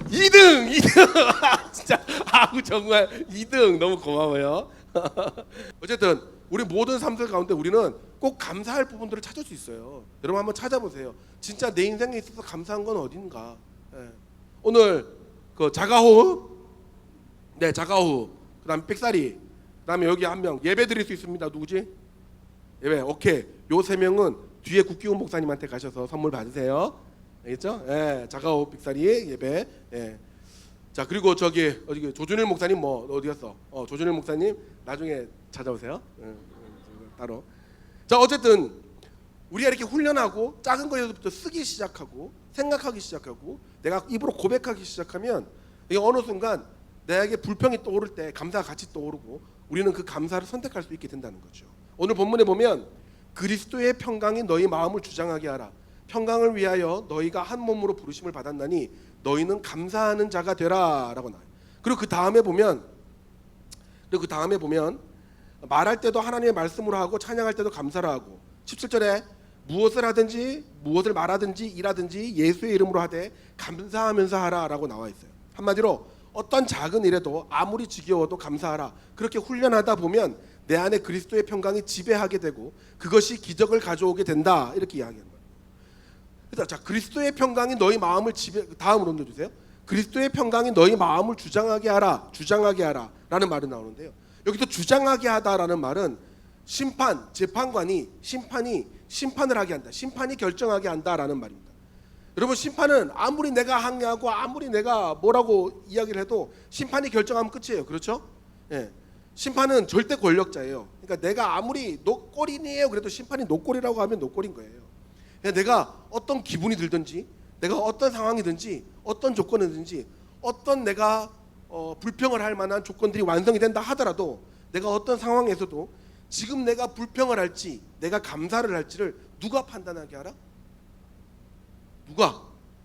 (2등) 진짜 정말 2등 너무 고마워요. 어쨌든 우리 모든 삶들 가운데 우리는 꼭 감사할 부분들을 찾을 수 있어요. 여러분 한번 찾아보세요. 진짜 내 인생에 있어서 감사한 건 어딘가. 오늘 그 자가호흡, 네, 자가호흡, 그다음 삑사리, 그다음에 여기 한 명 예배 드릴 수 있습니다. 누구지? 예배. 오케이. 요 3명은 뒤에 국기훈 목사님한테 가셔서 선물 받으세요. 알겠죠? 자가호흡, 삑사리, 예배. 자, 그리고 저기 조준일 목사님 어디 갔어? 조준일 목사님 나중에 찾아오세요. 따로. 자, 어쨌든 우리가 이렇게 훈련하고 작은 거에서부터 쓰기 시작하고 생각하기 시작하고 내가 입으로 고백하기 시작하면 이게 어느 순간 내게 불평이 떠오를 때 감사가 같이 떠오르고 우리는 그 감사를 선택할 수 있게 된다는 거죠. 오늘 본문에 보면 그리스도의 평강이 너희 마음을 주장하게 하라. 평강을 위하여 너희가 한 몸으로 부르심을 받았나니 너희는 감사하는 자가 되라라고 나와요. 그리고 그 다음에 보면 말할 때도 하나님의 말씀으로 하고 찬양할 때도 감사를 하고 17절에 무엇을 하든지 무엇을 말하든지 일하든지 예수의 이름으로 하되 감사하면서 하라라고 나와 있어요. 한마디로 어떤 작은 일에도 아무리 지겨워도 감사하라. 그렇게 훈련하다 보면 내 안에 그리스도의 평강이 지배하게 되고 그것이 기적을 가져오게 된다. 이렇게 이야기하는 거예요. 그래서 자, 그리스도의 평강이 너희 마음을 다음으로 넣어주세요. 그리스도의 평강이 너희 마음을 주장하게 하라라는 말이 나오는데요. 여기서 주장하게 하다라는 말은 재판관이 심판을 하게 한다. 심판이 결정하게 한다라는 말입니다. 여러분, 심판은 아무리 내가 항의하고 아무리 내가 뭐라고 이야기를 해도 심판이 결정하면 끝이에요. 그렇죠? 심판은 절대 권력자예요. 그러니까 내가 아무리 노꼴이네요 그래도 심판이 노꼴이라고 하면 노꼴인 거예요. 내가 어떤 기분이 들든지 내가 어떤 상황이든지 어떤 조건이든지 어떤 내가 불평을 할 만한 조건들이 완성이 된다 하더라도 내가 어떤 상황에서도 지금 내가 불평을 할지 내가 감사를 할지를 누가 판단하게 하라? 누가?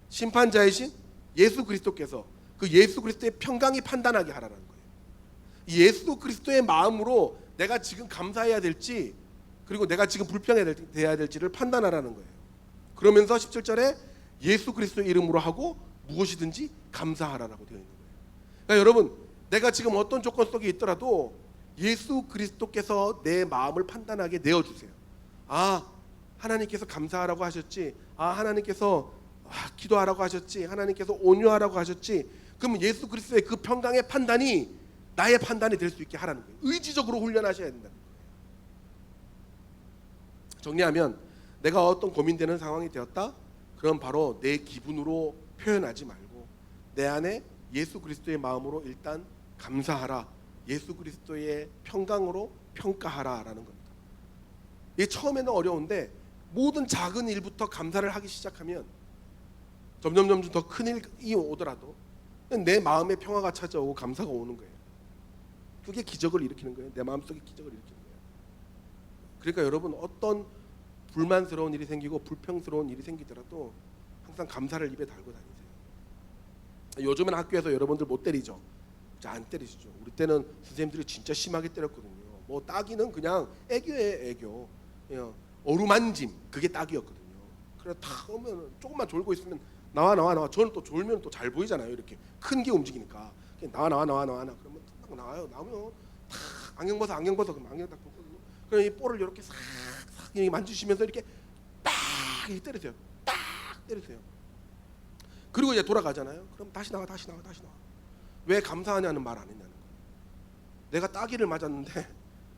심판자이신 예수 그리스도께서 그 예수 그리스도의 평강이 판단하게 하라는 거예요. 예수 그리스도의 마음으로 내가 지금 감사해야 될지 그리고 내가 지금 불평해야 될지를 판단하라는 거예요. 그러면서 17절에 예수 그리스도의 이름으로 하고 무엇이든지 감사하라라고 되어 있는 거예요. 그러니까 여러분, 내가 지금 어떤 조건 속에 있더라도 예수 그리스도께서 내 마음을 판단하게 내어주세요. 하나님께서 감사하라고 하셨지, 하나님께서 기도하라고 하셨지, 하나님께서 온유하라고 하셨지. 그러면 예수 그리스도의 그 평강의 판단이 나의 판단이 될 수 있게 하라는 거예요. 의지적으로 훈련하셔야 된다는 거예요. 정리하면 내가 어떤 고민되는 상황이 되었다? 그럼 바로 내 기분으로 표현하지 말고 내 안에 예수 그리스도의 마음으로 일단 감사하라. 예수 그리스도의 평강으로 평가하라라는 겁니다. 이게 처음에는 어려운데 모든 작은 일부터 감사를 하기 시작하면 점점 더 큰 일이 오더라도 내 마음에 평화가 찾아오고 감사가 오는 거예요. 그게 기적을 일으키는 거예요. 내 마음속에 기적을 일으키는 거예요. 그러니까 여러분, 어떤 불만스러운 일이 생기고 불평스러운 일이 생기더라도 항상 감사를 입에 달고 다니세요. 요즘은 학교에서 여러분들 못 때리죠? 안 때리시죠? 우리 때는 선생님들이 진짜 심하게 때렸거든요. 뭐 따기는 그냥 애교예요, 애교. 그냥 어루만짐, 그게 따기였거든요. 그래 다 오면 조금만 졸고 있으면 나와. 저는 또 졸면 또 잘 보이잖아요. 이렇게 큰 게 움직이니까 나와. 그러면 딱 나와요. 나오면 탁 안경 벗어. 그럼 안경 딱 벗거든요. 그럼 이 볼을 이렇게 싹 만지시면서 이렇게 딱 이렇게 때리세요. 딱 때리세요. 그리고 이제 돌아가잖아요. 그럼 다시 나와. 왜 감사하냐는 말 안 했냐는 거예요. 내가 따기를 맞았는데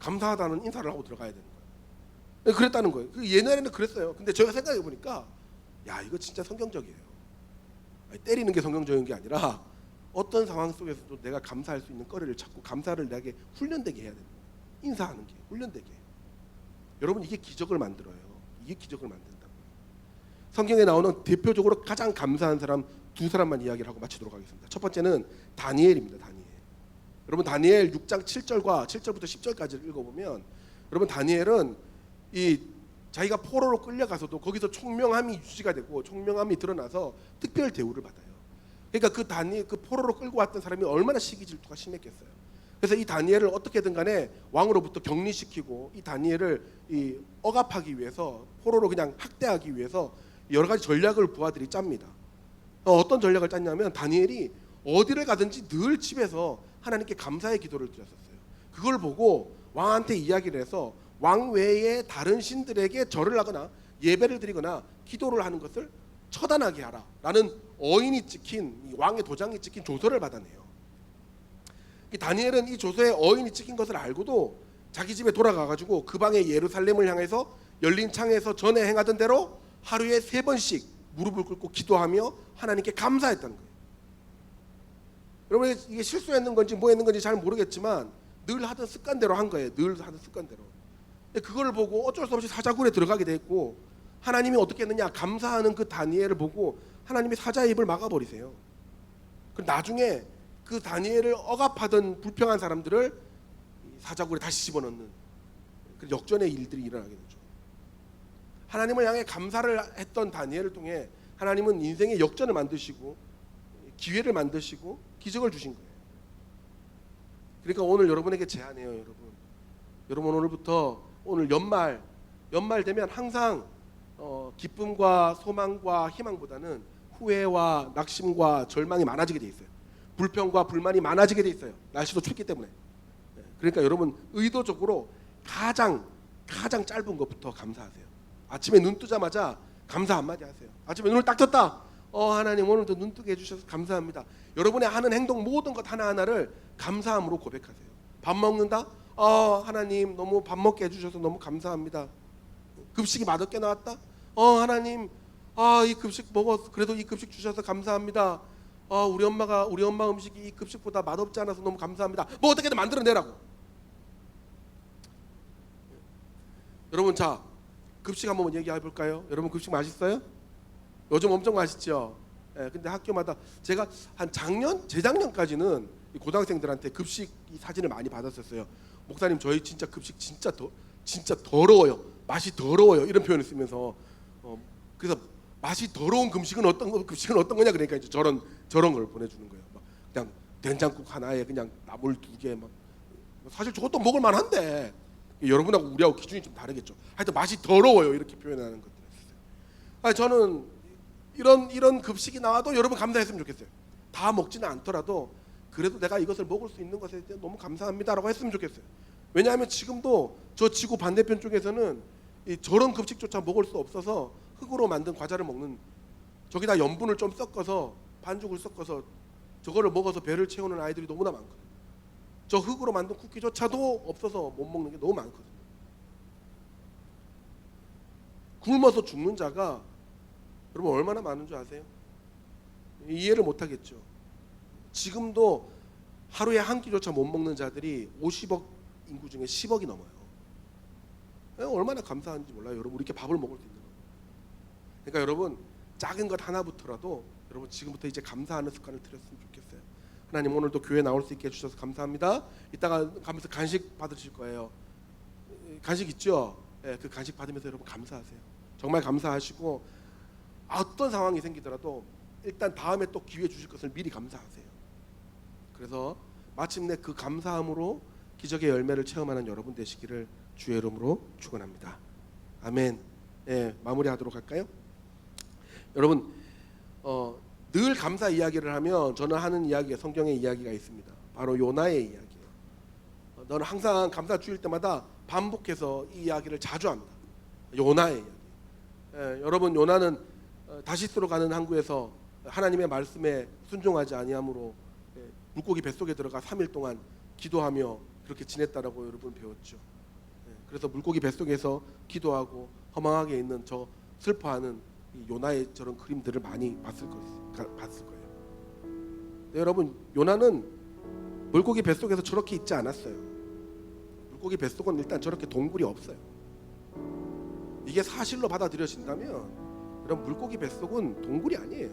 감사하다는 인사를 하고 들어가야 되는 거예요. 그랬다는 거예요. 옛날에는 그랬어요. 근데 제가 생각해 보니까 야, 이거 진짜 성경적이에요. 아니, 때리는 게 성경적인 게 아니라 어떤 상황 속에서도 내가 감사할 수 있는 거리를 찾고 감사를 내게 훈련되게 해야 됩니다. 인사하는 게 훈련되게. 여러분 이게 기적을 만들어요. 이게 기적을 만든다고요. 성경에 나오는 대표적으로 가장 감사한 사람 두 사람만 이야기를 하고 마치도록 하겠습니다. 첫 번째는 다니엘입니다. 다니엘. 여러분 다니엘 6장 7절부터 10절까지를 읽어보면 여러분 다니엘은 이 자기가 포로로 끌려가서도 거기서 총명함이 유지가 되고 총명함이 드러나서 특별 대우를 받아요. 그러니까 그 포로로 끌고 왔던 사람이 얼마나 시기 질투가 심했겠어요. 그래서 이 다니엘을 어떻게든 간에 왕으로부터 격리시키고 이 다니엘을 억압하기 위해서 포로로 그냥 학대하기 위해서 여러 가지 전략을 부하들이 짭니다. 어떤 전략을 짰냐면 다니엘이 어디를 가든지 늘 집에서 하나님께 감사의 기도를 드렸었어요. 그걸 보고 왕한테 이야기를 해서 왕 외에 다른 신들에게 절을 하거나 예배를 드리거나 기도를 하는 것을 처단하게 하라 라는 어인이 찍힌 왕의 도장이 찍힌 조서를 받아내요. 이 다니엘은 이 조서에 어인이 찍힌 것을 알고도 자기 집에 돌아가가지고 그 방에 예루살렘을 향해서 열린 창에서 전에 행하던 대로 하루에 3번씩 무릎을 꿇고 기도하며 하나님께 감사했다는 거예요. 여러분 이게 실수했는 건지 뭐 했는 건지 잘 모르겠지만 늘 하던 습관대로 한 거예요. 늘 하던 습관대로. 그걸 보고 어쩔 수 없이 사자굴에 들어가게 됐고 하나님이 어떻게 했느냐 감사하는 그 다니엘을 보고 하나님이 사자의 입을 막아버리세요. 그럼 나중에 그 다니엘을 억압하던 불평한 사람들을 사자굴에 다시 집어넣는 그 역전의 일들이 일어나게 되죠. 하나님을 향해 감사를 했던 다니엘을 통해 하나님은 인생의 역전을 만드시고 기회를 만드시고 기적을 주신 거예요. 그러니까 오늘 여러분에게 제안해요. 여러분 오늘부터 오늘 연말 되면 항상 기쁨과 소망과 희망보다는 후회와 낙심과 절망이 많아지게 돼 있어요. 불평과 불만이 많아지게 돼 있어요. 날씨도 춥기 때문에. 그러니까 여러분 의도적으로 가장 짧은 것부터 감사하세요. 아침에 눈 뜨자마자 감사 한마디 하세요. 아침에 눈을 딱 떴다. 하나님 오늘도 눈 뜨게 해주셔서 감사합니다. 여러분의 하는 행동 모든 것 하나하나를 감사함으로 고백하세요. 밥 먹는다. 하나님 너무 밥 먹게 해주셔서 너무 감사합니다. 급식이 맛없게 나왔다. 하나님 이 급식 먹었어. 그래도 이 급식 주셔서 감사합니다. 우리 엄마 음식이 이 급식보다 맛없지 않아서 너무 감사합니다. 뭐 어떻게든 만들어내라고. 여러분 자 급식 한번 얘기해 볼까요? 여러분 급식 맛있어요? 요즘 엄청 맛있죠. 근데 학교마다 제가 한 재작년까지는 고등학생들한테 급식 사진을 많이 받았었어요. 목사님 저희 진짜 급식 진짜 더러워요. 맛이 더러워요. 이런 표현을 쓰면서 그래서 맛이 더러운 급식은 어떤 거냐 그러니까 이제 저런 걸 보내주는 거예요. 막 그냥 된장국 하나에 그냥 나물 2개 막 사실 저것도 먹을 만한데 여러분하고 우리하고 기준이 좀 다르겠죠. 하여튼 맛이 더러워요 이렇게 표현하는 것들이었어요. 저는 이런 급식이 나와도 여러분 감사했으면 좋겠어요. 다 먹지는 않더라도 그래도 내가 이것을 먹을 수 있는 것에 대해 너무 감사합니다라고 했으면 좋겠어요. 왜냐하면 지금도 저 지구 반대편 쪽에서는 저런 급식조차 먹을 수 없어서 흙으로 만든 과자를 먹는 저기다 염분을 좀 섞어서 반죽을 섞어서 저거를 먹어서 배를 채우는 아이들이 너무나 많거든요. 저 흙으로 만든 쿠키조차도 없어서 못 먹는 게 너무 많거든요. 굶어서 죽는 자가 여러분 얼마나 많은 줄 아세요? 이해를 못하겠죠. 지금도 하루에 한 끼조차 못 먹는 자들이 50억 인구 중에 10억이 넘어요. 얼마나 감사한지 몰라요. 여러분 이렇게 밥을 먹을 수 있는 거. 그러니까 여러분 작은 것 하나부터라도 여러분 지금부터 이제 감사하는 습관을 들였으면 좋겠어요. 하나님 오늘도 교회 나올 수 있게 해주셔서 감사합니다. 이따가 가면서 간식 받으실 거예요. 간식 있죠? 그 간식 받으면서 여러분 감사하세요. 정말 감사하시고 어떤 상황이 생기더라도 일단 다음에 또 기회 주실 것을 미리 감사하세요. 그래서 마침내 그 감사함으로 기적의 열매를 체험하는 여러분 되시기를 주의 이름으로 축원합니다. 아멘. 마무리하도록 할까요? 여러분 늘 감사 이야기를 하면 저는 하는 이야기가 성경의 이야기가 있습니다. 바로 요나의 이야기예요. 너는 항상 감사 주일 때마다 반복해서 이 이야기를 자주 합니다. 요나의 이야기. 여러분 요나는 다시스로 가는 항구에서 하나님의 말씀에 순종하지 아니함으로 물고기 뱃속에 들어가 3일 동안 기도하며 그렇게 지냈다라고 여러분 배웠죠. 그래서 물고기 뱃속에서 기도하고 허망하게 있는 저 슬퍼하는 이 요나의 저런 그림들을 많이 봤을 거예요. 네, 여러분, 요나는 물고기 뱃속에서 저렇게 있지 않았어요. 물고기 뱃속은 일단 저렇게 동굴이 없어요. 이게 사실로 받아들여진다면 여러분, 물고기 뱃속은 동굴이 아니에요.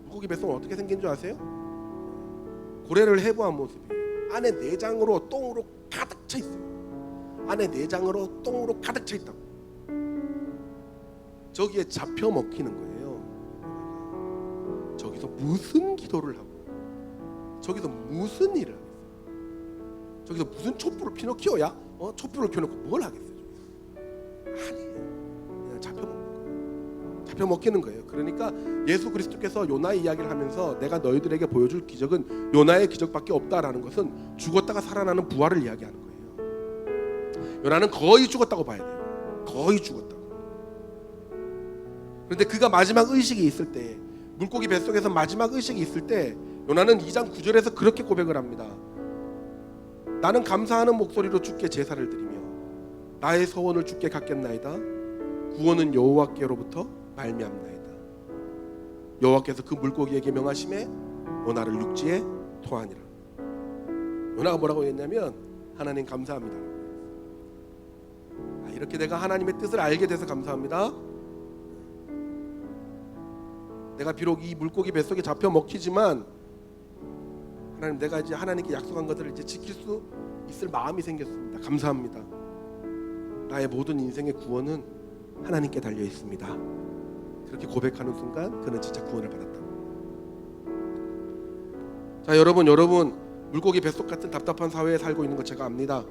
물고기 뱃속은 어떻게 생긴 줄 아세요? 고래를 해부한 모습이에요. 안에 내장으로 똥으로 가득 차 있어요. 안에 내장으로 똥으로 가득 차 있다고. 저기에 잡혀 먹히는 거예요. 저기서 무슨 기도를 하고, 저기서 무슨 일을 하겠어요? 저기서 무슨 촛불을 피노키오야? 촛불을 켜놓고 뭘 하겠어요? 아니에요. 그냥 잡혀 먹는 거예요. 잡혀 먹히는 거예요. 그러니까 예수 그리스도께서 요나의 이야기를 하면서 내가 너희들에게 보여줄 기적은 요나의 기적밖에 없다라는 것은 죽었다가 살아나는 부활을 이야기하는 거예요. 요나는 거의 죽었다고 봐야 돼요. 거의 죽었다고. 그런데 그가 마지막 의식이 있을 때, 물고기 뱃속에서 마지막 의식이 있을 때 요나는 2장 9절에서 그렇게 고백을 합니다. 나는 감사하는 목소리로 주께 제사를 드리며 나의 소원을 주께 갖겠나이다. 구원은 여호와께로부터 말미암나이다. 여호와께서 그 물고기에게 명하심에 요나를 육지에 토하니라. 요나가 뭐라고 했냐면 하나님 감사합니다. 이렇게 내가 하나님의 뜻을 알게 돼서 감사합니다. 내가 비록 이 물고기 뱃속에 잡혀 먹히지만 하나님, 내가 이제 하나님께 약속한 것들을 이제 지킬 수 있을 마음이 생겼습니다. 감사합니다. 나의 모든 인생의 구원은 하나님께 달려 있습니다. 그렇게 고백하는 순간 그는 진짜 구원을 받았다. 자, 여러분 물고기 뱃속 같은 답답한 사회에 살고 있는 거 제가 압니다.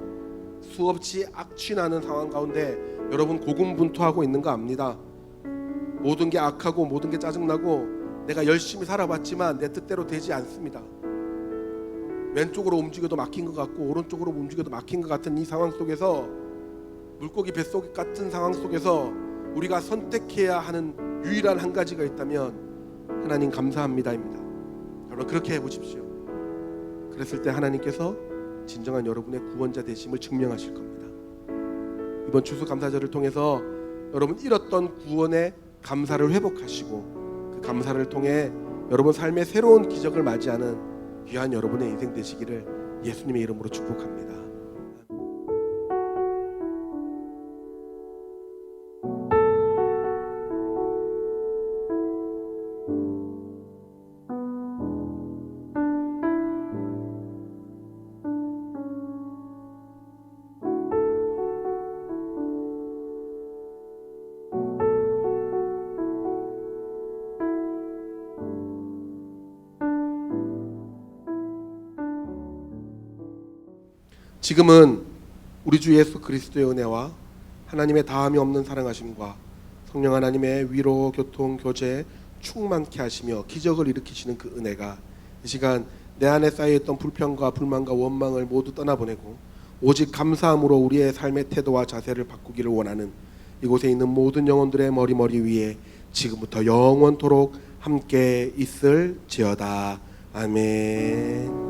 수없이 악취나는 상황 가운데 여러분 고군분투하고 있는 거 압니다. 모든 게 악하고 모든 게 짜증나고 내가 열심히 살아봤지만 내 뜻대로 되지 않습니다. 왼쪽으로 움직여도 막힌 것 같고 오른쪽으로 움직여도 막힌 것 같은 이 상황 속에서, 물고기 뱃속 같은 상황 속에서 우리가 선택해야 하는 유일한 한 가지가 있다면 하나님 감사합니다입니다. 여러분, 그렇게 해보십시오. 그랬을 때 하나님께서 진정한 여러분의 구원자 되심을 증명하실 겁니다. 이번 추수감사절을 통해서 여러분 잃었던 구원의 감사를 회복하시고 그 감사를 통해 여러분 삶의 새로운 기적을 맞이하는 귀한 여러분의 인생 되시기를 예수님의 이름으로 축복합니다. 지금은 우리 주 예수 그리스도의 은혜와 하나님의 다함이 없는 사랑하심과 성령 하나님의 위로, 교통, 교제 충만케 하시며 기적을 일으키시는 그 은혜가 이 시간 내 안에 쌓여있던 불평과 불만과 원망을 모두 떠나보내고 오직 감사함으로 우리의 삶의 태도와 자세를 바꾸기를 원하는 이곳에 있는 모든 영혼들의 머리 위에 지금부터 영원토록 함께 있을지어다. 아멘.